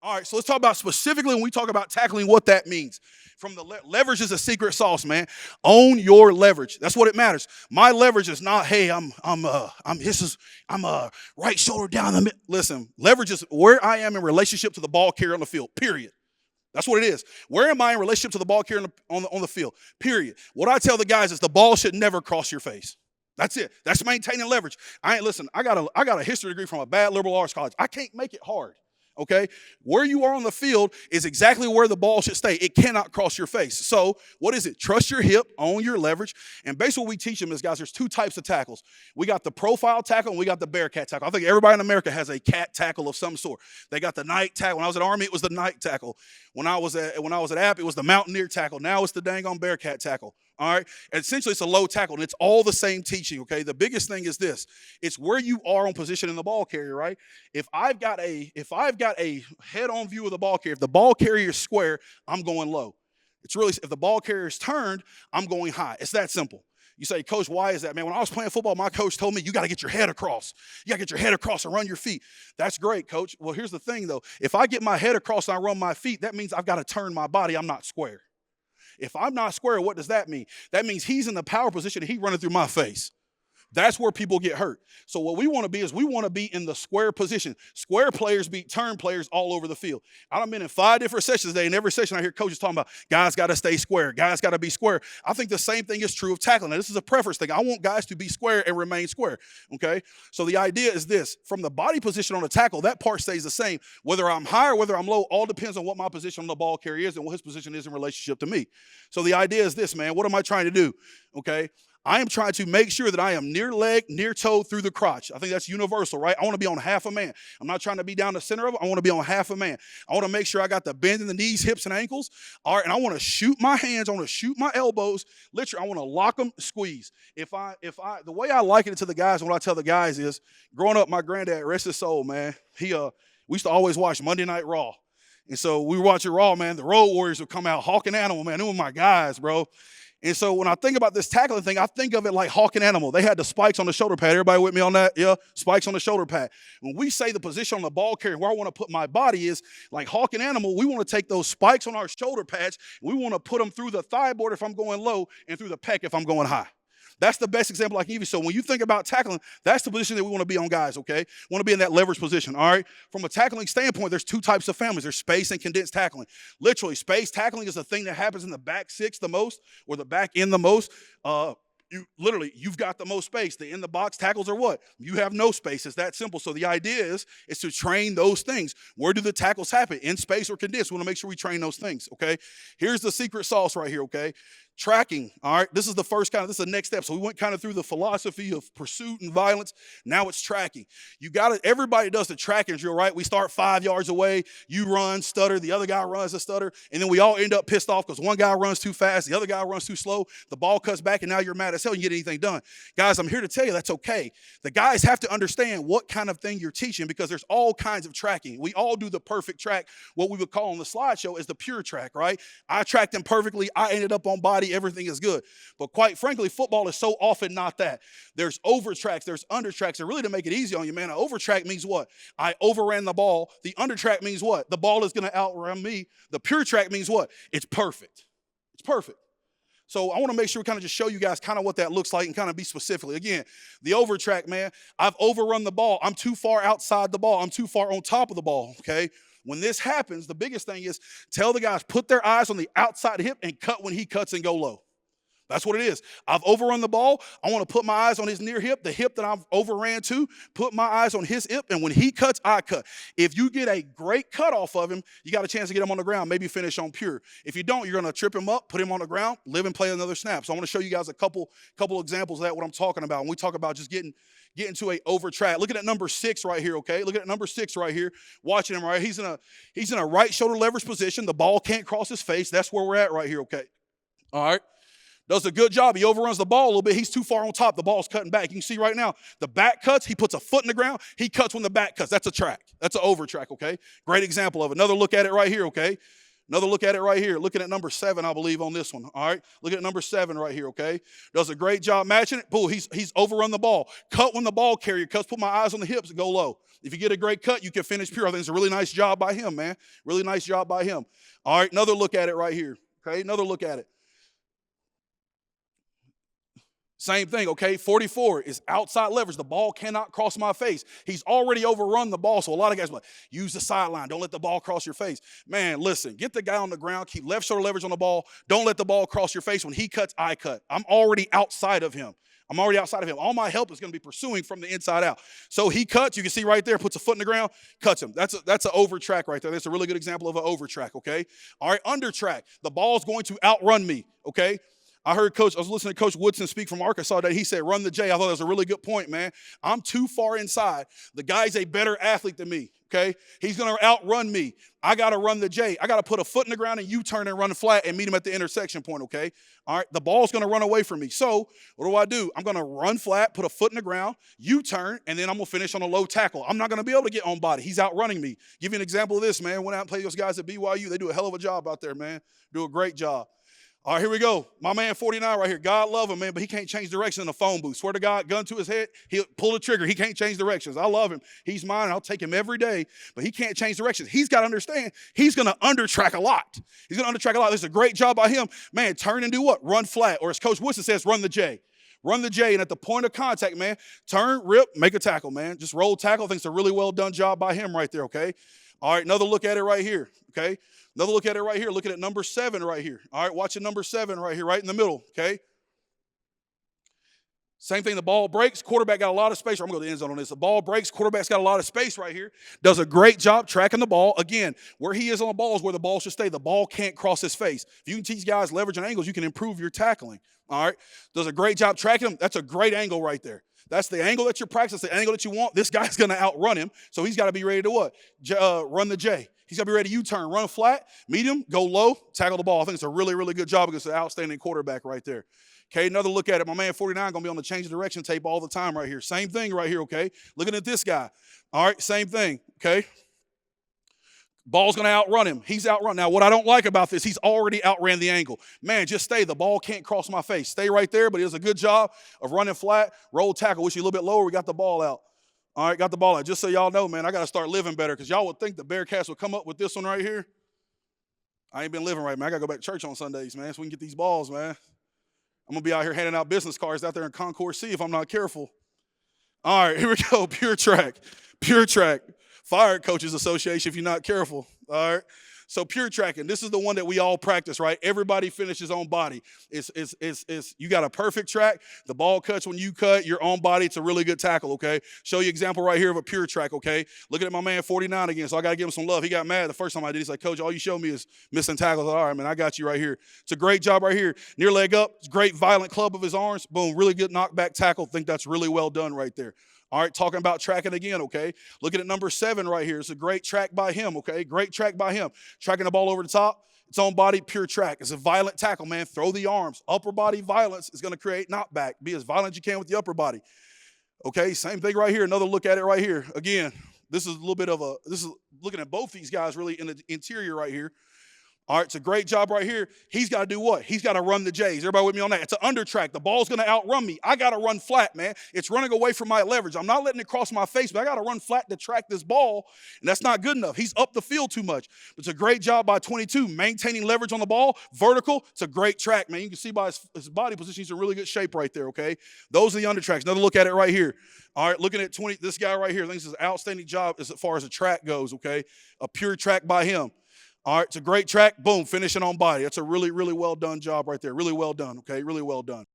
All right, so let's talk about specifically when we talk about tackling what that means. From the leverage is a secret sauce, man. Own your leverage. That's what it matters. My leverage is not, hey, I'm right shoulder down the middle. Listen, leverage is where I am in relationship to the ball carrier on the field. Period. That's what it is. Where am I in relationship to the ball carrier on the field? Period. What I tell the guys is the ball should never cross your face. That's it. That's maintaining leverage. I got a history degree from a bad liberal arts college. I can't make it hard. Okay? Where you are on the field is exactly where the ball should stay. It cannot cross your face. So what is it? Trust your hip, own your leverage. And basically what we teach them is, guys, there's two types of tackles. We got the profile tackle and we got the Bearcat tackle. I think everybody in America has a cat tackle of some sort. They got the night tackle. When I was at Army, it was the night tackle. When I was at App, it was the Mountaineer tackle. Now it's the dang on Bearcat tackle. All right. And essentially, it's a low tackle, and it's all the same teaching. Okay. The biggest thing is this: it's where you are on position in the ball carrier. Right. If I've got a head-on view of the ball carrier, if the ball carrier is square, I'm going low. It's really, if the ball carrier is turned, I'm going high. It's that simple. You say, Coach, why is that? Man, when I was playing football, my coach told me you got to get your head across. You got to get your head across and run your feet. That's great, Coach. Well, here's the thing, though. If I get my head across and I run my feet, that means I've got to turn my body. I'm not square. If I'm not square, what does that mean? That means he's in the power position and he's running through my face. That's where people get hurt. So what we want to be is we want to be in the square position. Square players beat turn players all over the field. I've been in 5 different sessions today, and every session I hear coaches talking about guys got to stay square. Guys got to be square. I think the same thing is true of tackling. Now, this is a preference thing. I want guys to be square and remain square, okay? So the idea is this. From the body position on the tackle, that part stays the same. Whether I'm high or whether I'm low, all depends on what my position on the ball carrier is and what his position is in relationship to me. So the idea is this, man. What am I trying to do, okay? I am trying to make sure that I am near leg, near toe, through the crotch. I think that's universal, right? I want to be on half a man. I'm not trying to be down the center of it. I want to be on half a man. I want to make sure I got the bend in the knees, hips, and ankles. All right, and I want to shoot my hands. I want to shoot my elbows. Literally, I want to lock them, squeeze. The way I liken it to the guys and what I tell the guys is, growing up, my granddad, rest his soul, man, we used to always watch Monday Night Raw. And so we were watching Raw, man. The Road Warriors would come out, Hawk and Animal, man. They were my guys, bro. And so when I think about this tackling thing, I think of it like Hawk and Animal. They had the spikes on the shoulder pad. Everybody with me on that? Yeah, spikes on the shoulder pad. When we say the position on the ball carrier, where I want to put my body is like Hawk and Animal. We want to take those spikes on our shoulder pads. We want to put them through the thigh board if I'm going low and through the pec if I'm going high. That's the best example I can give you. So when you think about tackling, that's the position that we want to be on, guys, okay? Want to be in that leverage position, all right? From a tackling standpoint, there's 2 types of families. There's space and condensed tackling. Literally, space tackling is the thing that happens in the back 6 the most or the back end the most. You've got the most space. The in the box tackles are what? You have no space. It's that simple. So the idea is to train those things. Where do the tackles happen? In space or condensed? We want to make sure we train those things, okay? Here's the secret sauce right here, okay? Tracking, all right? This is the next step. So we went kind of through the philosophy of pursuit and violence. Now it's tracking. Everybody does the tracking drill, right? We start 5 yards away. You run, stutter. The other guy runs a stutter. And then we all end up pissed off because one guy runs too fast. The other guy runs too slow. The ball cuts back, and now you're mad as hell and you get anything done. Guys, I'm here to tell you that's okay. The guys have to understand what kind of thing you're teaching because there's all kinds of tracking. We all do the perfect track. What we would call on the slideshow is the pure track, right? I tracked them perfectly. I ended up on body. Everything is good. But quite frankly, football is so often not that. There's over tracks, there's under tracks. And really to make it easy on you, man, an over track means what? I overran the ball. The under track means what? The ball is going to outrun me. The pure track means what? It's perfect. It's perfect. So I want to make sure we kind of just show you guys kind of what that looks like and kind of be specifically. Again, the over track, man, I've overrun the ball. I'm too far outside the ball. I'm too far on top of the ball, okay? When this happens, the biggest thing is tell the guys, put their eyes on the outside hip and cut when he cuts and go low. That's what it is. I've overrun the ball. I want to put my eyes on his near hip, the hip that I've overran to, put my eyes on his hip, and when he cuts, I cut. If you get a great cut off of him, you got a chance to get him on the ground, maybe finish on pure. If you don't, you're going to trip him up, put him on the ground, live and play another snap. So I want to show you guys a couple examples of that, what I'm talking about. When we talk about just getting to a over track. Look at number 6 right here, okay? Look at number 6 right here. Watching him, right? He's in a right shoulder leverage position. The ball can't cross his face. That's where we're at right here, okay? All right. Does a good job. He overruns the ball a little bit. He's too far on top. The ball's cutting back. You can see right now, the back cuts. He puts a foot in the ground. He cuts when the back cuts. That's a track. That's an over track, okay? Great example of it. Another look at it right here, okay? Another look at it right here. Looking at number 7, I believe, on this one. All right. Look at number 7 right here, okay? Does a great job matching it. Boom, he's overrun the ball. Cut when the ball carrier cuts. Put my eyes on the hips and go low. If you get a great cut, you can finish pure. I think it's a really nice job by him, man. Really nice job by him. All right, another look at it right here. Okay, another look at it. Same thing, okay? 44 is outside leverage. The ball cannot cross my face. He's already overrun the ball, so a lot of guys are like, use the sideline. Don't let the ball cross your face. Man, listen, get the guy on the ground. Keep left shoulder leverage on the ball. Don't let the ball cross your face. When he cuts, I cut. I'm already outside of him. All my help is going to be pursuing from the inside out. So he cuts. You can see right there, puts a foot in the ground, cuts him. That's an over track right there. That's a really good example of an over track, okay? All right, under track. The ball's going to outrun me, okay? I was listening to Coach Woodson speak from Arkansas today. He said, run the J. I thought that was a really good point, man. I'm too far inside. The guy's a better athlete than me, okay? He's going to outrun me. I got to run the J. I got to put a foot in the ground and U-turn and run flat and meet him at the intersection point, okay? All right, the ball's going to run away from me. So what do? I'm going to run flat, put a foot in the ground, U-turn, and then I'm going to finish on a low tackle. I'm not going to be able to get on body. He's outrunning me. Give you an example of this, man. Went out and played those guys at BYU. They do a hell of a job out there, man. Do a great job. All right, here we go. My man 49 right here. God love him, man, but he can't change direction in the phone booth. Swear to God, gun to his head, he'll pull the trigger. He can't change directions. I love him. He's mine, and I'll take him every day, but he can't change directions. He's got to understand he's going to undertrack a lot. This is a great job by him. Man, turn and do what? Run flat, or as Coach Woodson says, run the J. Run the J, and at the point of contact, man, turn, rip, make a tackle, man. Just roll tackle. I think it's a really well done job by him right there, okay? All right, another look at it right here, okay? Another look at it right here. Looking at number 7 right here. All right, watching number 7 right here, right in the middle, okay? Same thing, the ball breaks. Quarterback got a lot of space. I'm going to go to the end zone on this. The ball breaks. Quarterback's got a lot of space right here. Does a great job tracking the ball. Again, where he is on the ball is where the ball should stay. The ball can't cross his face. If you can teach guys leverage and angles, you can improve your tackling. All right? Does a great job tracking him. That's a great angle right there. That's the angle that you're practicing, the angle that you want. This guy's going to outrun him, so he's got to be ready to what? Run the J. He's got to be ready to U-turn, run flat, meet him, go low, tackle the ball. I think it's a really, really good job against an outstanding quarterback right there. Okay, another look at it. My man 49 going to be on the change of direction tape all the time right here. Same thing right here, okay? Looking at this guy. All right, same thing, okay? Ball's going to outrun him. He's outrun. Now, what I don't like about this, he's already outran the angle. Man, just stay. The ball can't cross my face. Stay right there, but he does a good job of running flat, roll tackle. Wish you a little bit lower. We got the ball out. All right, got the ball out. Just so y'all know, man, I got to start living better because y'all would think the Bearcats would come up with this one right here. I ain't been living right, man. I got to go back to church on Sundays, man, so we can get these balls, man. I'm going to be out here handing out business cards out there in Concourse C if I'm not careful. All right, here we go. Pure track. Pure track. Fire Coaches Association if you're not careful. All right. So pure tracking, this is the one that we all practice, right? Everybody finishes on body. You got a perfect track. The ball cuts when you cut. You're on body. It's a really good tackle, okay? Show you example right here of a pure track, okay? Looking at my man 49 again, so I got to give him some love. He got mad the first time I did. He's like, Coach, all you show me is missing tackles. All right, man, I got you right here. It's a great job right here. Near leg up. It's great violent club of his arms. Boom, really good knockback tackle. Think that's really well done right there. All right, talking about tracking again, okay? Looking at number 7 right here. It's a great track by him, okay? Great track by him. Tracking the ball over the top. It's on body, pure track. It's a violent tackle, man. Throw the arms. Upper body violence is going to create knockback. Be as violent as you can with the upper body. Okay, same thing right here. Another look at it right here. Again, this is a little bit of this is looking at both these guys really in the interior right here. All right, it's a great job right here. He's got to do what? He's got to run the J's. Everybody with me on that? It's an under track. The ball's going to outrun me. I got to run flat, man. It's running away from my leverage. I'm not letting it cross my face, but I got to run flat to track this ball, and that's not good enough. He's up the field too much. It's a great job by 22, maintaining leverage on the ball, vertical. It's a great track, man. You can see by his body position, he's in really good shape right there, okay? Those are the under tracks. Another look at it right here. All right, looking at this guy right here. I think this is an outstanding job as far as the track goes, okay? A pure track by him. All right, it's a great track. Boom, finishing on body. That's a really, really well done job right there. Really well done, okay? Really well done.